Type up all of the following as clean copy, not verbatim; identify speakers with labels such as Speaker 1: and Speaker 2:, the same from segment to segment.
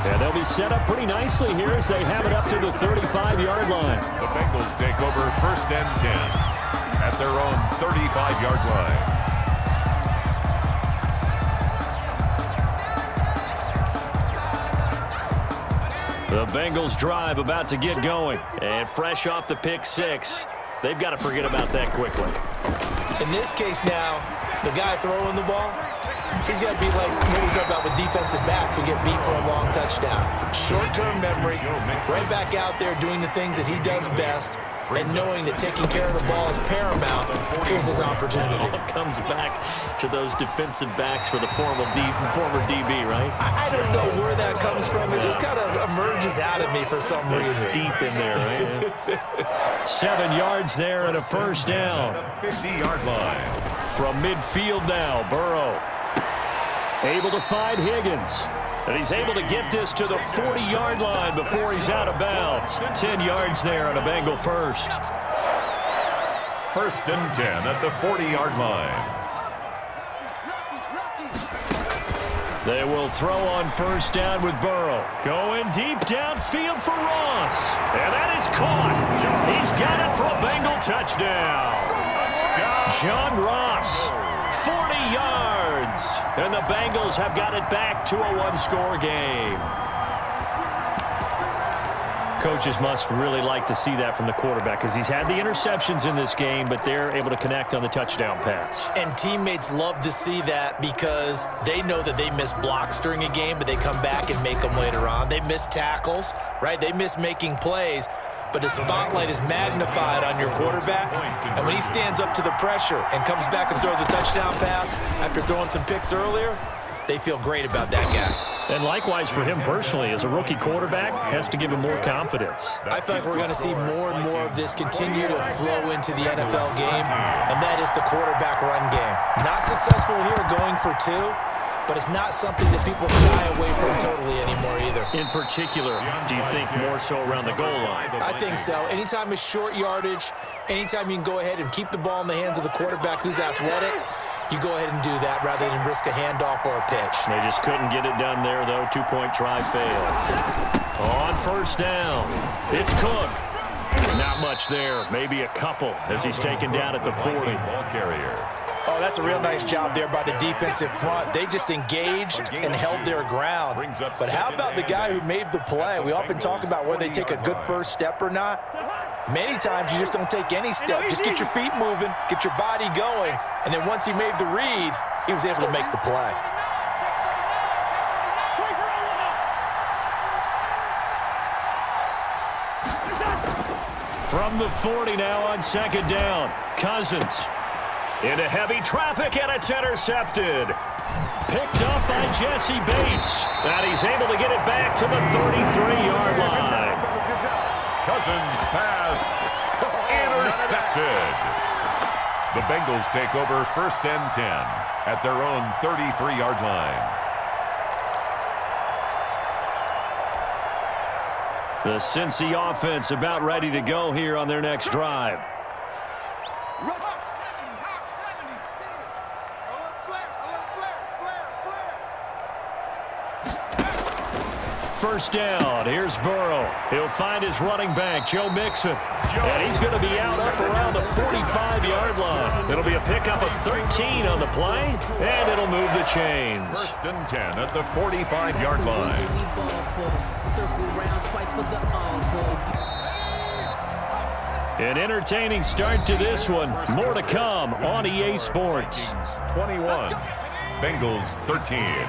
Speaker 1: And they'll be set up pretty nicely here as they have it up to the 35-yard line.
Speaker 2: The Bengals take over 1st and 10 at their own 35-yard line.
Speaker 1: The Bengals drive about to get going. And fresh off the pick six, they've got to forget about that quickly.
Speaker 3: In this case now, the guy throwing the ball, he's got to be like what we talk about with defensive backs who get beat for a long touchdown. Short-term memory, right back out there doing the things that he does best, and knowing that taking care of the ball is paramount. Here's his opportunity.
Speaker 1: It all comes back to those defensive backs for the former DB, right?
Speaker 3: I don't know where that comes from. It just kind of emerges out of me for some reason.
Speaker 1: It's deep in there, right? 7 yards there and a first down.
Speaker 2: 50-yard line.
Speaker 1: From midfield now, Burrow able to find Higgins. And he's able to get this to the 40-yard line before he's out of bounds. 10 yards there on a Bengal first.
Speaker 2: 1st and 10 at the 40-yard line.
Speaker 1: They will throw on first down with Burrow. Going deep downfield for Ross. And that is caught. He's got it for a Bengal touchdown. John Ross, 40 yards. And the Bengals have got it back to a one-score game. Coaches must really like to see that from the quarterback because he's had the interceptions in this game, but they're able to connect on the touchdown pass.
Speaker 3: And teammates love to see that because they know that they miss blocks during a game, but they come back and make them later on. They miss tackles, right? They miss making plays. But the spotlight is magnified on your quarterback. And when he stands up to the pressure and comes back and throws a touchdown pass after throwing some picks earlier, they feel great about that guy.
Speaker 1: And likewise for him personally, as a rookie quarterback, has to give him more confidence.
Speaker 3: I feel like we're going to see more and more of this continue to flow into the NFL game, and that is the quarterback run game. Not successful here going for two, but it's not something that people shy away from totally anymore either.
Speaker 1: In particular, do you think more so around the goal line?
Speaker 3: I think so. Anytime it's short yardage, anytime you can go ahead and keep the ball in the hands of the quarterback who's athletic, you go ahead and do that rather than risk a handoff or a pitch.
Speaker 1: They just couldn't get it done there, though. Two-point try fails. On first down, it's Cook. Not much there, maybe a couple as he's taken down at the 40.
Speaker 2: Ball carrier.
Speaker 3: Oh, that's a real nice job there by the defensive front. They just engaged and held their ground. But how about the guy who made the play? We often talk about whether they take a good first step or not. Many times you just don't take any step. Just get your feet moving, get your body going, and then once he made the read, he was able to make the play.
Speaker 1: From the 40 now on second down, Cousins. Into heavy traffic, and it's intercepted. Picked up by Jesse Bates. And he's able to get it back to the 33-yard line.
Speaker 2: Cousins pass intercepted. The Bengals take over 1st and 10 at their own 33-yard line.
Speaker 1: The Cincy offense about ready to go here on their next drive. First down, here's Burrow. He'll find his running back, Joe Mixon. And he's going to be out up around the 45-yard line. It'll be a pickup of 13 on the play, and it'll move the chains.
Speaker 2: 1st and 10 at the 45-yard line.
Speaker 1: An entertaining start to this one. More to come on EA Sports.
Speaker 2: 21, Bengals 13.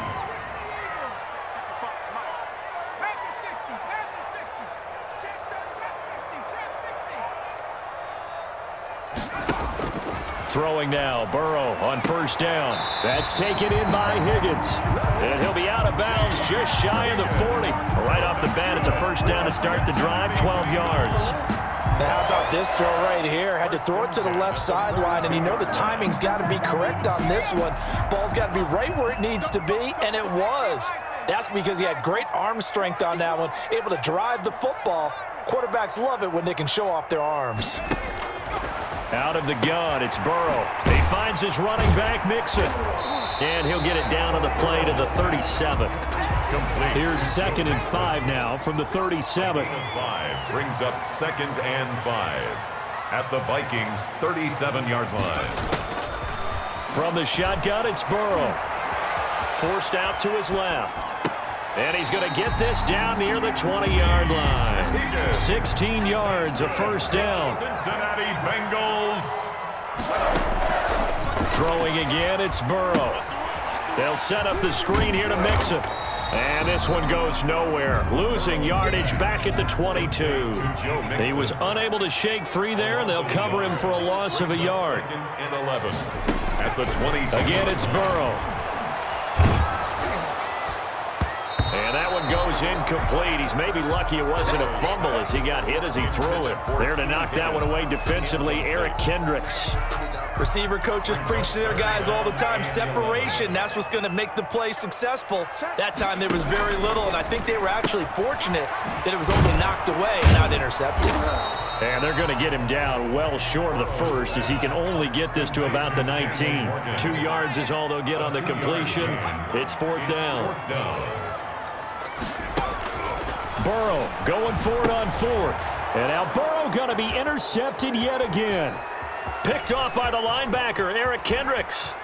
Speaker 1: Throwing now, Burrow on first down. That's taken in by Higgins. And he'll be out of bounds just shy of the 40. Right off the bat, it's a first down to start the drive, 12 yards.
Speaker 3: Now how about this throw right here? Had to throw it to the left sideline, and you know the timing's got to be correct on this one. Ball's got to be right where it needs to be, and it was. That's because he had great arm strength on that one, able to drive the football. Quarterbacks love it when they can show off their arms.
Speaker 1: Out of the gun, it's Burrow. He finds his running back, Mixon. And he'll get it down on the play to the 37.
Speaker 2: complete.
Speaker 1: Here's 2nd and 5 now from the 37.
Speaker 2: 5 brings up 2nd and 5 at the Vikings 37-yard line.
Speaker 1: From the shotgun, it's Burrow. Forced out to his left. And he's going to get this down near the 20-yard line. 16 yards, a first down.
Speaker 2: Cincinnati Bengals.
Speaker 1: Throwing again, it's Burrow. They'll set up the screen here to mix it. And this one goes nowhere. Losing yardage back at the 22. He was unable to shake free there, and they'll cover him for a loss of a yard.
Speaker 2: 2nd and 11 at the 22.
Speaker 1: Again, it's Burrow. And that one goes incomplete. He's maybe lucky it wasn't a fumble as he got hit as he threw it. There to knock that one away defensively, Eric Kendricks.
Speaker 3: Receiver coaches preach to their guys all the time. Separation, that's what's going to make the play successful. That time there was very little, and I think they were actually fortunate that it was only knocked away and not intercepted.
Speaker 1: And they're going to get him down well short of the first as he can only get this to about the 19. 2 yards is all they'll get on the completion. It's 4th down. Burrow going for it on 4th. And now Burrow going to be intercepted yet again. Picked off by the linebacker, Eric Kendricks.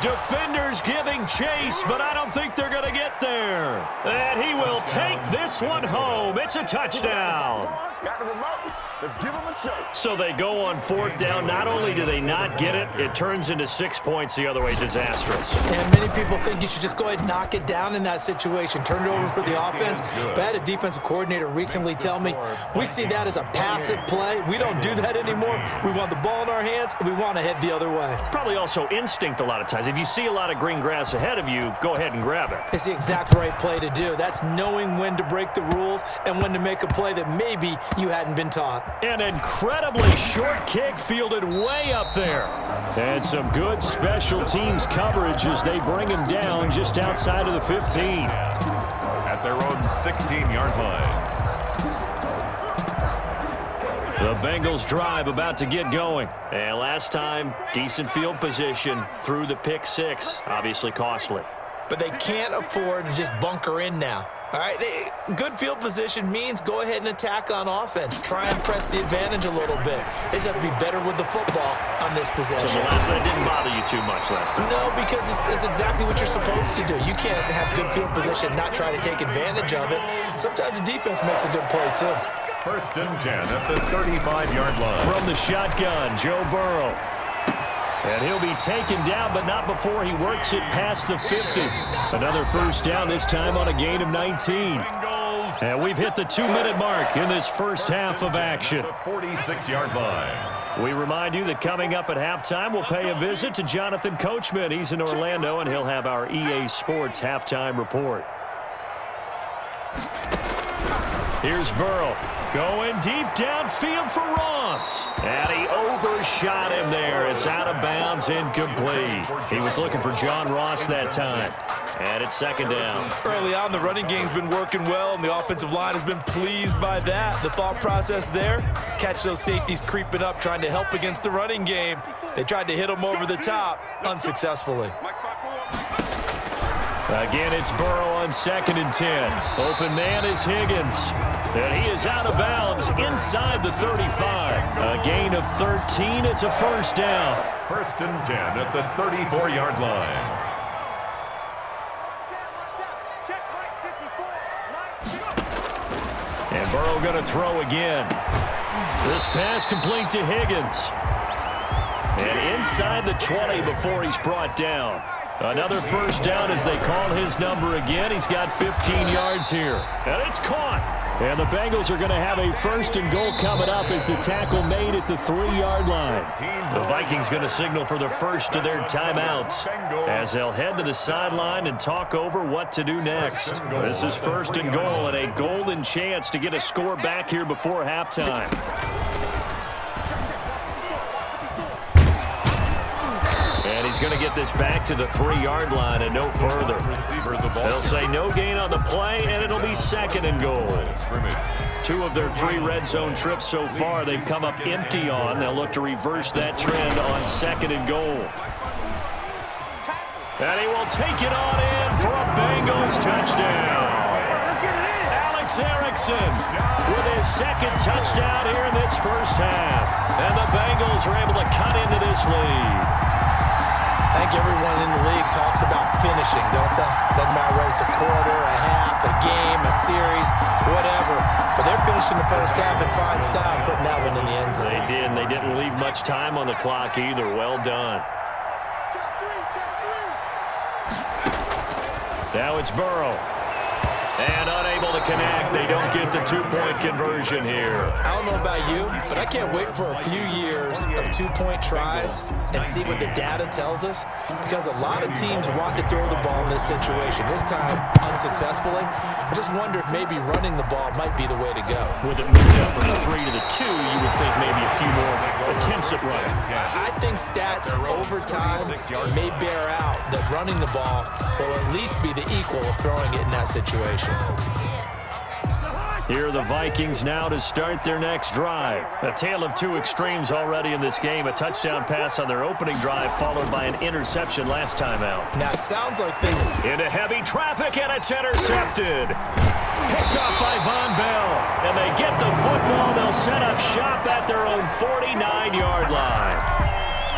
Speaker 1: Defenders giving chase, but I don't think they're going to get there. And he will take this one home. It's a touchdown.
Speaker 4: Got the remote. Let's give him a shot.
Speaker 1: So they go on 4th down. Not only do they not get it, it turns into 6 points the other way. Disastrous.
Speaker 3: And many people think you should just go ahead and knock it down in that situation. Turn it over for the offense. But I had a defensive coordinator recently tell me, we see that as a passive play. We don't do that anymore. We want the ball in our hands, and we want to head the other way.
Speaker 1: It's probably also instinct a lot of times. If you see a lot of green grass ahead of you, go ahead and grab it.
Speaker 3: It's the exact right play to do. That's knowing when to break the rules and when to make a play that maybe you hadn't been taught.
Speaker 1: An incredibly short kick fielded way up there. And some good special teams coverage as they bring him down just outside of the 15.
Speaker 2: At their own 16-yard line.
Speaker 1: The Bengals drive about to get going. And last time, decent field position through the pick 6. Obviously costly.
Speaker 3: But they can't afford to just bunker in now. All right, good field position means go ahead and attack on offense. Try and press the advantage a little bit. They just have to be better with the football on this possession.
Speaker 1: So the last one didn't bother you too much last time?
Speaker 3: No, because it's exactly what you're supposed to do. You can't have good field position, not try to take advantage of it. Sometimes the defense makes a good play, too.
Speaker 2: 1st and 10 at the 35-yard line.
Speaker 1: From the shotgun, Joe Burrow. And he'll be taken down, but not before he works it past the 50. Another first down, this time on a gain of 19. And we've hit the 2-minute mark in this first half of action.
Speaker 2: The 46-yard line.
Speaker 1: We remind you that coming up at halftime, we'll pay a visit to Jonathan Coachman. He's in Orlando, and he'll have our EA Sports halftime report. Here's Burrow. Going deep downfield for Ross. And he overshot him there. It's out of bounds, incomplete. He was looking for John Ross that time. And it's 2nd down.
Speaker 3: Early on, the running game's been working well, and the offensive line has been pleased by that. The thought process there, catch those safeties creeping up, trying to help against the running game. They tried to hit them over the top, unsuccessfully.
Speaker 1: Again, it's Burrow on 2nd and 10. Open man is Higgins. And he is out of bounds inside the 35. A gain of 13. It's a first down.
Speaker 2: 1st and 10 at the 34-yard line.
Speaker 1: And Burrow going to throw again. This pass complete to Higgins. And inside the 20 before he's brought down. Another first down as they call his number again. He's got 15 yards here. And it's caught. And the Bengals are going to have a 1st and goal coming up as the tackle made at the 3-yard line. The Vikings going to signal for the first of their timeouts as they'll head to the sideline and talk over what to do next. This is 1st and goal and a golden chance to get a score back here before halftime. And he's going to get this back to the 3-yard line and no further. They'll say no gain on the play, and it'll be 2nd and goal. 2 of their 3 red zone trips so far they've come up empty on. They'll look to reverse that trend on 2nd and goal. And he will take it on in for a Bengals touchdown. Alex Erickson with his second touchdown here in this first half. And the Bengals are able to cut into this lead.
Speaker 3: I think everyone in the league talks about finishing, don't they? Doesn't matter whether it's a quarter, a half, a game, a series, whatever. But they're finishing the first half in fine style, putting that one in the end zone.
Speaker 1: They did, and they didn't leave much time on the clock either. Well done. Now it's Burrow. And unable to connect. They don't get the two-point conversion here.
Speaker 3: I don't know about you, but I can't wait for a few years of two-point tries and see what the data tells us, because a lot of teams want to throw the ball in this situation. This time, unsuccessfully. I just wonder if maybe running the ball might be the way to go.
Speaker 1: With it moved up from the 3 to the 2, you would think maybe a few more attempts at running.
Speaker 3: I think stats over time may bear out that running the ball will at least be the equal of throwing it in that situation.
Speaker 1: Here are the Vikings now to start their next drive. A tale of two extremes already in this game. A touchdown pass on their opening drive followed by an interception last time out.
Speaker 3: Now, it sounds like things...
Speaker 1: Into heavy traffic, and it's intercepted. Picked off by Von Bell. And they get the football. They'll set up shop at their own 49-yard line.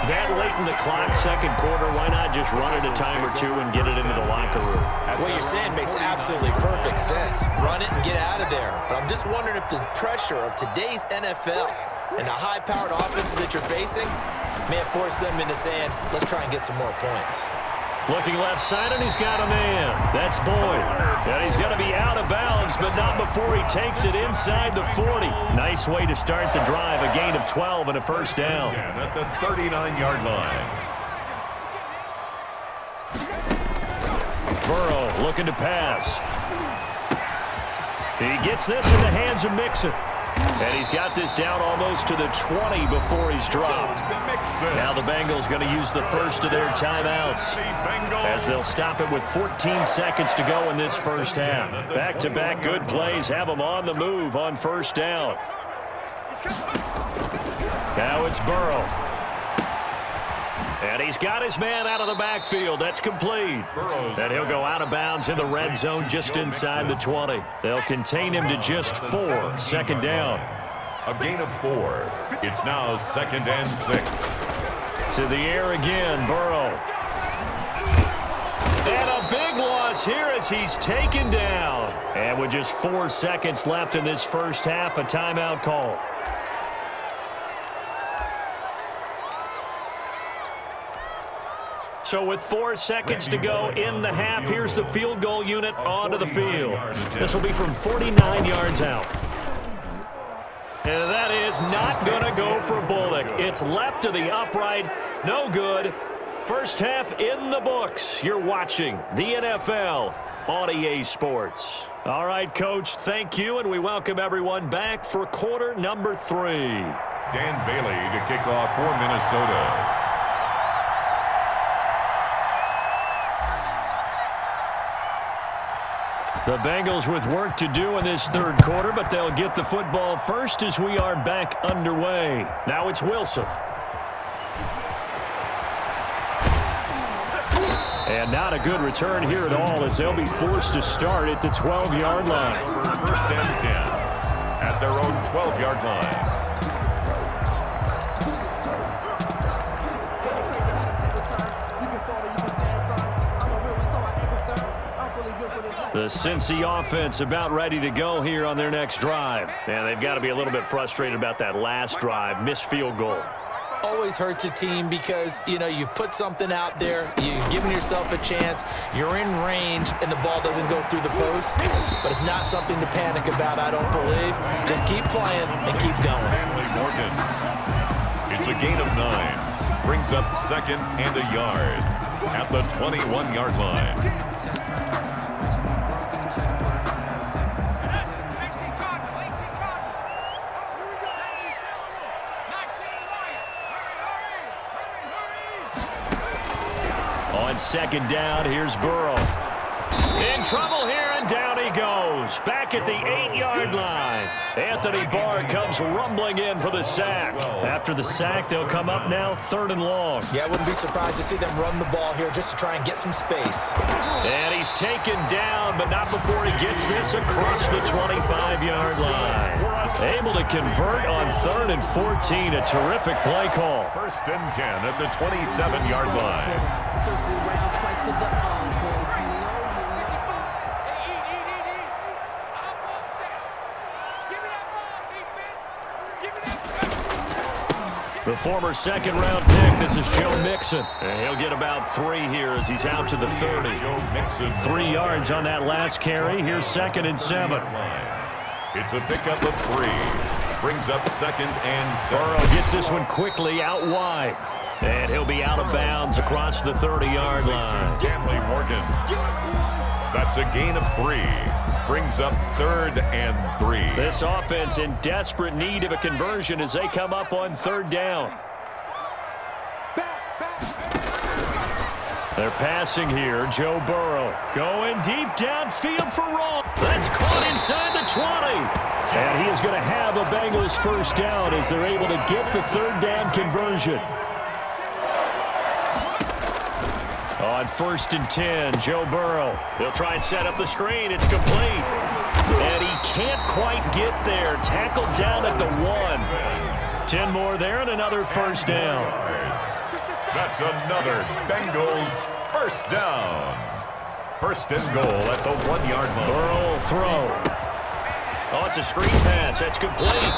Speaker 1: That late in the clock, second quarter, why not just run it a time or two and get it into the locker room?
Speaker 3: What you're saying makes absolutely perfect sense. Run it and get out of there. But I'm just wondering if the pressure of today's NFL and the high-powered offenses that you're facing may have forced them into saying, let's try and get some more points.
Speaker 1: Looking left side, and he's got a man. That's Boyd. And he's going to be out of bounds, but not before he takes it inside the 40. Nice way to start the drive, a gain of 12 and a first down.
Speaker 2: At the 39-yard line.
Speaker 1: Burrow looking to pass. He gets this in the hands of Mixon. And he's got this down almost to the 20 before he's dropped. Now the Bengals going to use the first of their timeouts as they'll stop it with 14 seconds to go in this first half. Back-to-back good plays have them on the move on first down. Now it's Burrow. And he's got his man out of the backfield. That's complete. And he'll go out of bounds in the red zone just inside the 20. They'll contain him to just 4. Second down.
Speaker 2: A gain of 4. It's now 2nd and 6.
Speaker 1: To the air again, Burrow. And a big loss here as he's taken down. And with just 4 seconds left in this first half, a timeout call. So with 4 seconds to go in the half, here's the field goal unit onto the field. This will be from 49 yards out. And that is not going to go for Bullock. It's left to the upright. No good. First half in the books. You're watching the NFL on EA Sports. All right, Coach, thank you, and we welcome everyone back for quarter number 3.
Speaker 2: Dan Bailey to kick off for Minnesota.
Speaker 1: The Bengals with work to do in this third quarter, but they'll get the football first as we are back underway. Now it's Wilson. And not a good return here at all as they'll be forced to start at the 12-yard line.
Speaker 2: First and 10 at their own 12-yard line.
Speaker 1: The Cincy offense about ready to go here on their next drive. And they've got to be a little bit frustrated about that last drive, missed field goal.
Speaker 3: Always hurts a team because, you know, you've put something out there, you've given yourself a chance, you're in range, and the ball doesn't go through the post. But it's not something to panic about, I don't believe. Just keep playing and keep going.
Speaker 2: Morgan. It's a gain of 9. Brings up 2nd and a yard at the 21-yard line.
Speaker 1: On second down, here's Burrow. In trouble here, and down he he goes, back at the 8-yard line. Anthony Barr comes rumbling in for the sack. After the sack, they'll come up now 3rd and long.
Speaker 3: Yeah, I wouldn't be surprised to see them run the ball here just to try and get some space.
Speaker 1: And he's taken down, but not before he gets this across the 25-yard line. Able to convert on 3rd and 14. A terrific play call.
Speaker 2: 1st and 10 at the 27-yard line.
Speaker 5: Circle around twice for the encore.
Speaker 1: The former 2nd-round pick, this is Joe Mixon. And he'll get about 3 here as he's out to the 30.
Speaker 2: Joe Mixon.
Speaker 1: 3 yards on that last carry. Here's 2nd and 7.
Speaker 2: It's a pickup of 3. Brings up 2nd and 7.
Speaker 1: Burrow gets this one quickly out wide. And he'll be out of bounds across the 30-yard line.
Speaker 2: Stanley Morgan. That's a gain of 3. Brings up 3rd and 3.
Speaker 1: This offense in desperate need of a conversion as they come up on 3rd down. They're passing here. Joe Burrow going deep downfield for Ross. That's caught inside the 20. And he is going to have a Bengals 1st down as they're able to get the 3rd down conversion. On 1st and 10, Joe Burrow. He'll try and set up the screen. It's complete. And he can't quite get there. Tackled down at the 1. 10 more there and another 1st down.
Speaker 2: That's another Bengals 1st down. 1st and goal at the 1-yard line.
Speaker 1: Burrow will throw. Oh, it's a screen pass. That's complete.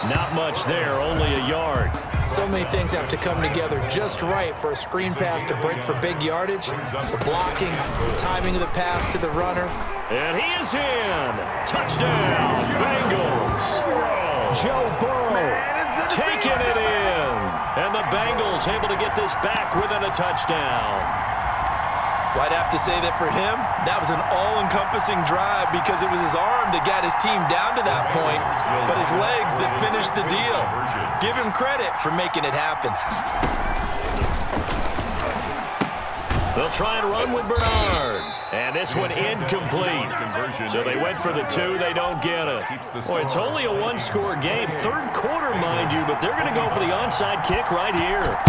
Speaker 1: Not much there, only a yard.
Speaker 3: So many things have to come together just right for a screen pass to break for big yardage. The blocking, the timing of the pass to the runner.
Speaker 1: And he is in. Touchdown, Bengals. Joe Burrow taking it in. And the Bengals able to get this back within a touchdown.
Speaker 3: Well, I'd have to say that for him, that was an all-encompassing drive because it was his arm that got his team down to that point, but his legs that finished the deal. Give him credit for making it happen.
Speaker 1: They'll try and run with Bernard. And this one incomplete. So they went for the 2. They don't get it. Boy, it's only a 1-score game. 3rd quarter, mind you, but they're going to go for the onside kick right here.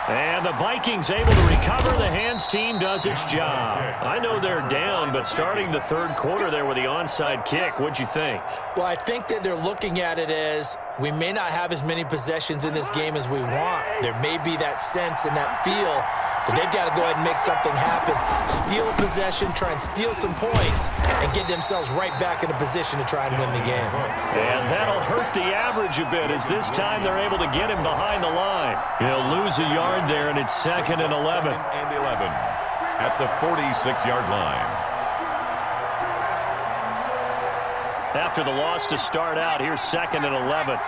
Speaker 1: And the Vikings able to recover. The hands team does its job. I know they're down, but starting the 3rd quarter there with the onside kick, what'd you think?
Speaker 3: Well, I think that they're looking at it as we may not have as many possessions in this game as we want. There may be that sense and that feel, but they've got to go ahead and make something happen. Steal a possession, try and steal some points, and get themselves right back in a position to try and win the game.
Speaker 1: And that'll hurt the average a bit as this time they're able to get him behind the line. He'll lose a yard there, and it's 2nd and 11.
Speaker 2: And 11 at the 46-yard line.
Speaker 1: After the loss to start out, here's 2nd and 11.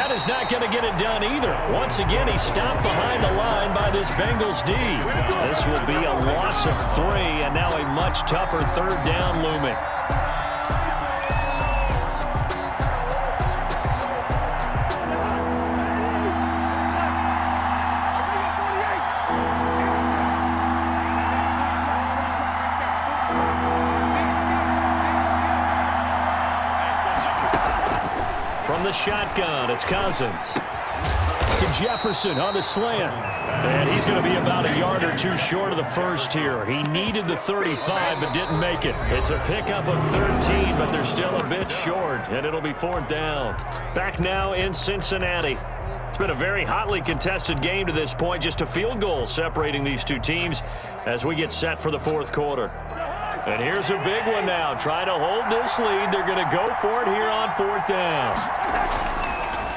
Speaker 1: Is not going to get it done either. Once again, he's stopped behind the line by this Bengals D. This will be a loss of 3, and now a much tougher 3rd down looming. From the shotgun, it's Cousins. To Jefferson on the slant. And he's going to be about a yard or 2 short of the 1st here. He needed the 35, but didn't make it. It's a pickup of 13, but they're still a bit short, and it'll be 4th down. Back now in Cincinnati. It's been a very hotly contested game to this point. Just a field goal separating these 2 teams as we get set for the 4th quarter. And here's a big one now. Trying to hold this lead. They're going to go for it here on 4th down.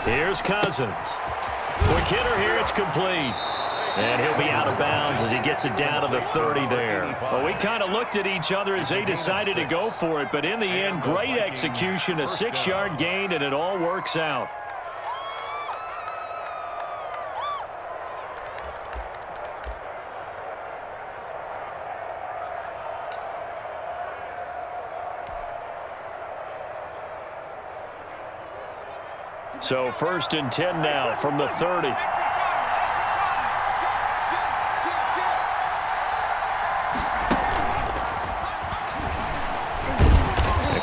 Speaker 1: Here's Cousins. Quick hitter here. It's complete. And he'll be out of bounds as he gets it down to the 30 there. Well, we kind of looked at each other as they decided to go for it. But in the end, great execution. A 6-yard gain, and it all works out. So 1st and 10 now from the 30.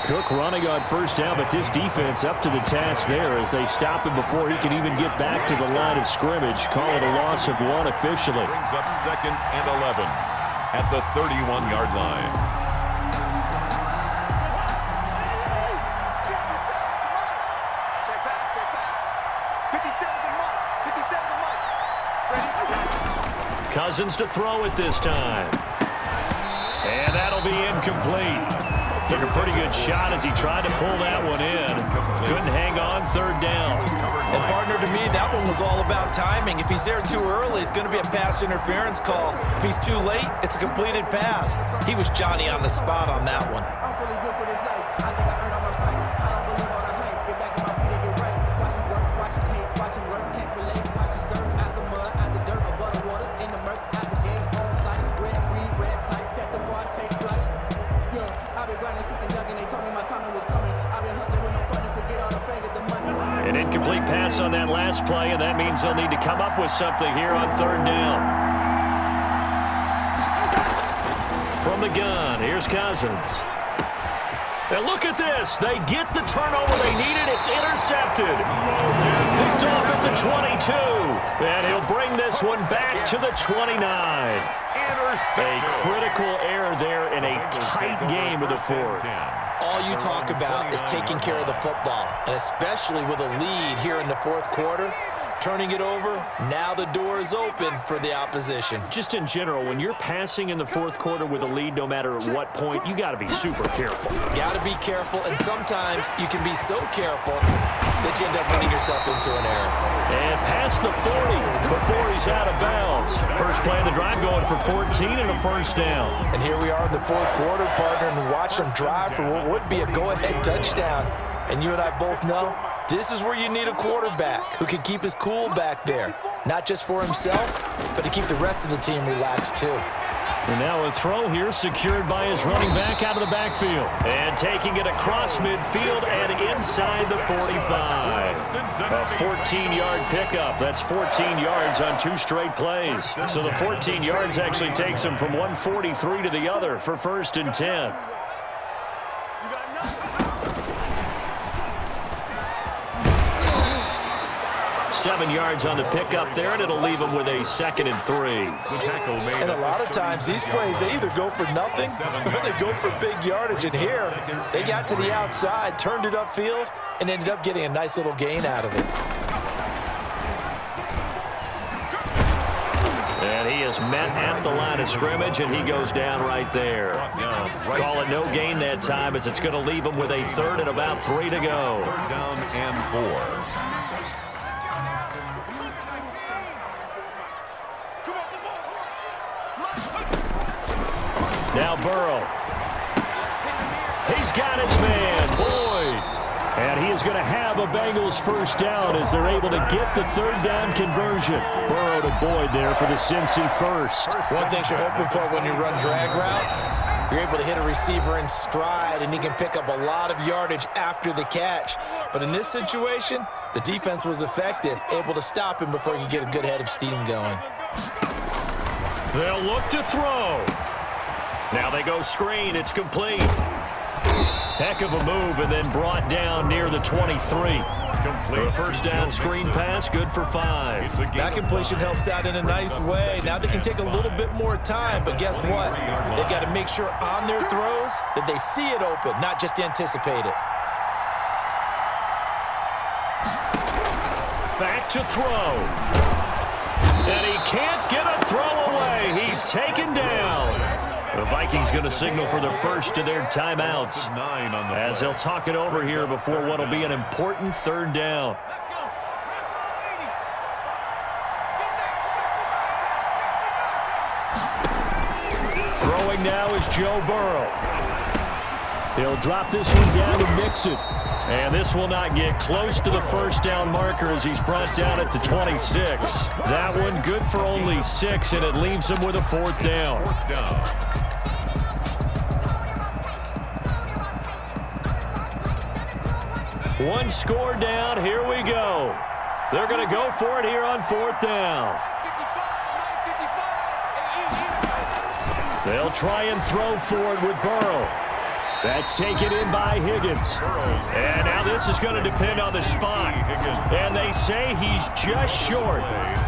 Speaker 1: Cook running on 1st down, but this defense up to the task there as they stop him before he can even get back to the line of scrimmage. Call it a loss of 1 officially.
Speaker 2: Brings up 2nd and 11 at the 31-yard line.
Speaker 1: Cousins to throw it this time. And that'll be incomplete. Took a pretty good shot as he tried to pull that one in. Couldn't hang on 3rd down.
Speaker 3: And partner, to me, that one was all about timing. If he's there too early, it's going to be a pass interference call. If he's too late, it's a completed pass. He was Johnny on the spot on that one.
Speaker 5: I'm fully good for this life. I think I earned all my stripes. I don't believe all the hype. Get back on my feet and get right. Watch him work, watch him hate, watch him work, can't relate. Watch him skirt out the mud, out the dirt, above the waters, in the murks, out the game, on sight. Red, green, red, tight, set the bar, take flight. Yeah, I've been grinding since a young and they told me my timing was coming. I've been hustling with no fun and forget all the fame, get the money.
Speaker 1: An incomplete pass on that last play, and that means they'll need to come up with something here on 3rd down. From the gun, here's Cousins. And look at this. They get the turnover they needed. It's intercepted. Picked off at the 22. And he'll bring this one back to the 29. A critical error there in a tight game of the 4th.
Speaker 3: All you talk about is taking care of the football, and especially with a lead here in the 4th quarter. Turning it over, now the door is open for the opposition.
Speaker 1: Just in general, when you're passing in the 4th quarter with a lead, no matter at what point, you got to be super careful.
Speaker 3: Got to be careful, and sometimes you can be so careful that you end up running yourself into an error.
Speaker 1: And past the 40 before he's out of bounds. First play of the drive going for 14 and a 1st down.
Speaker 3: And here we are in the 4th quarter, partner, and watch them drive for what would be a go-ahead touchdown. And you and I both know this is where you need a quarterback who can keep his cool back there, not just for himself, but to keep the rest of the team relaxed too.
Speaker 1: And now a throw here secured by his running back out of the backfield. And taking it across midfield and inside the 45. A 14-yard pickup. That's 14 yards on 2 straight plays. So the 14 yards actually takes him from 143 to the other for 1st and 10. 7 yards on the pickup there, and it'll leave him with a 2nd and 3.
Speaker 3: And a lot of times these plays, they either go for nothing or they go for big yardage. And here, they got to the outside, turned it upfield, and ended up getting a nice little gain out of it.
Speaker 1: And he is met at the line of scrimmage, and he goes down right there. Call it no gain that time, as it's going to leave him with a 3rd and about 3 to go.
Speaker 2: 3rd down and 4.
Speaker 1: Now Burrow. He's got his man, Boyd. And he is going to have a Bengals 1st down as they're able to get the 3rd down conversion. Burrow to Boyd there for the Cincy 1st.
Speaker 3: One thing you're hoping for when you run drag routes, you're able to hit a receiver in stride, and he can pick up a lot of yardage after the catch. But in this situation, the defense was effective, able to stop him before he could get a good head of steam going.
Speaker 1: They'll look to throw. Now they go screen. It's complete. Heck of a move, and then brought down near the 23. A 1st down screen pass, good for 5.
Speaker 3: That completion helps out in a nice way. Now they can take a little bit more time, but guess what? They've got to make sure on their throws that they see it open, not just anticipate it.
Speaker 1: Back to throw. And he can't get a throw away. He's taken down. The Vikings going to signal for the first of their timeouts as they'll talk it over here before what will be an important 3rd down. Throwing now is Joe Burrow. He'll drop this one down to Mixon. And this will not get close to the 1st down marker as he's brought down at the 26. That one good for only 6, and it leaves him with a 4th down. One score down. Here we go. They're going to go for it here on 4th down. They'll try and throw for it with Burrow. That's taken in by Higgins. And now this is going to depend on the spot. And they say he's just short.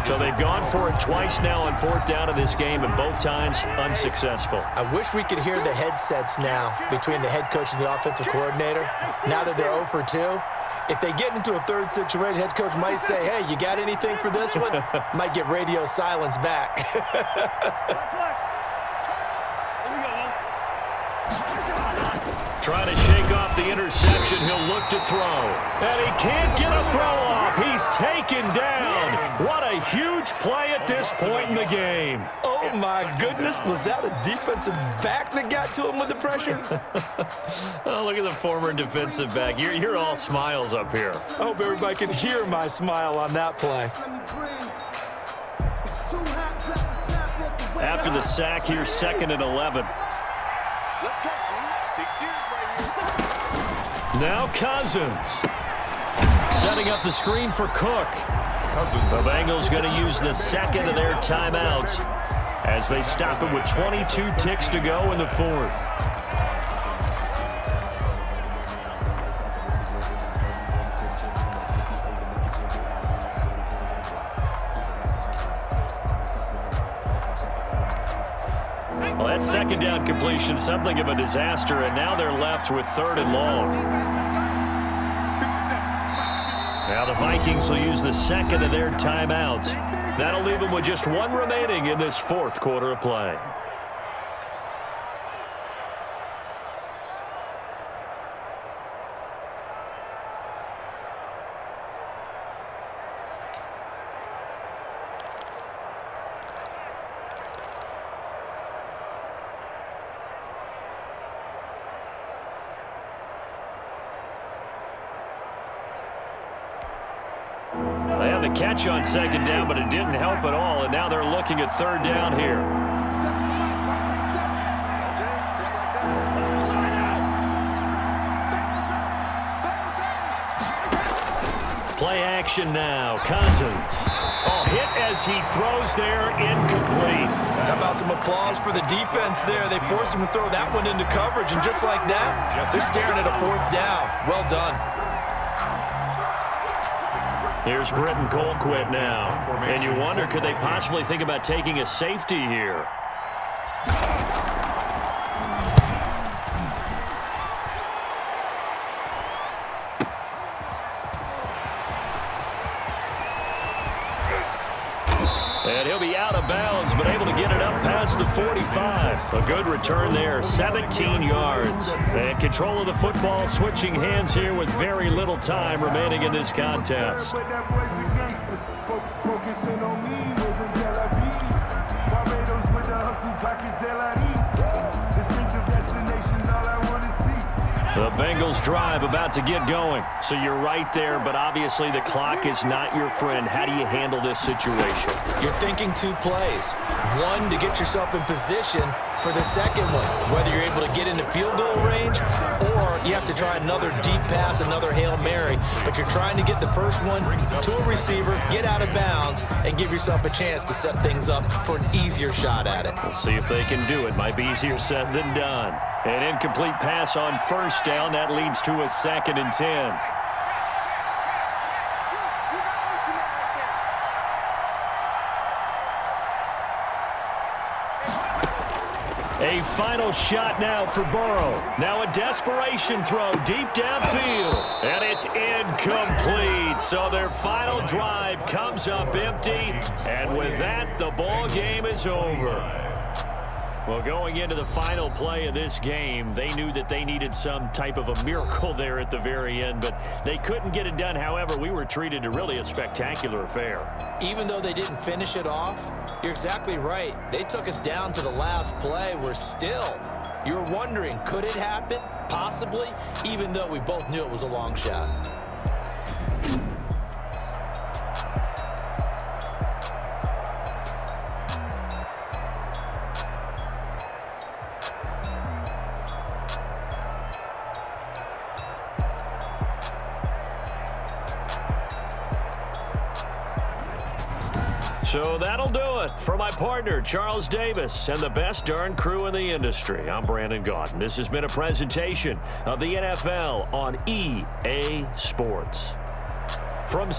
Speaker 1: So they've gone for it twice now on 4th down in this game, and both times unsuccessful.
Speaker 3: I wish we could hear the headsets now between the head coach and the offensive coordinator. Now that they're 0 for 2, if they get into a third situation, head coach might say, hey, you got anything for this one? Might get radio silence back.
Speaker 1: Trying to shake off the interception. He'll look to throw. And he can't get a throw off. He's taken down. What a huge play at this point in the game.
Speaker 3: Oh, my goodness. Was that a defensive back that got to him with the pressure?
Speaker 1: Oh, look at the former defensive back. You're all smiles up here.
Speaker 3: I hope everybody can hear my smile on that play.
Speaker 1: After the sack here, 2nd and 11. Now Cousins. Setting up the screen for Cook. The Bengals going to use the second of their timeouts as they stop it with 22 ticks to go in the 4th. Well, that 2nd down completion, something of a disaster, and now they're left with 3rd and long. Now the Vikings will use the 2nd of their timeouts. That'll leave them with just 1 remaining in this 4th quarter of play. They had the catch on 2nd down, but it didn't help at all, and now they're looking at 3rd down here. Play action now. Cousins. Oh, hit as he throws there, incomplete.
Speaker 3: How about some applause for the defense there? They forced him to throw that one into coverage, and just like that, they're staring at a 4th down. Well done.
Speaker 1: Here's Britton Colquitt now. And you wonder, could they possibly think about taking a safety here? And he'll be out of bounds, but able to get it up past the 45. A good return there, 17 yards. And control of the football, switching hands here with very little time remaining in this contest. The Bengals drive about to get going. So you're right there, but obviously the clock is not your friend. How do you handle this situation?
Speaker 3: You're thinking 2 plays. One, to get yourself in position for the second one, whether you're able to get into field goal range or you have to try another deep pass, another Hail Mary. But you're trying to get the first one to a receiver, get out of bounds, and give yourself a chance to set things up for an easier shot at it.
Speaker 1: We'll see if they can do it. Might be easier said than done. An incomplete pass on 1st down. That leads to a 2nd and 10. A final shot now for Burrow. Now a desperation throw deep downfield. And it's incomplete. So their final drive comes up empty. And with that, the ball game is over. Well, going into the final play of this game, they knew that they needed some type of a miracle there at the very end, but they couldn't get it done. However, we were treated to really a spectacular affair.
Speaker 3: Even though they didn't finish it off, you're exactly right. They took us down to the last play. We're still, you're wondering, could it happen? Possibly, even though we both knew it was a long shot.
Speaker 1: So that'll do it. For my partner, Charles Davis, and the best darn crew in the industry, I'm Brandon Gaudin. This has been a presentation of the NFL on EA Sports. From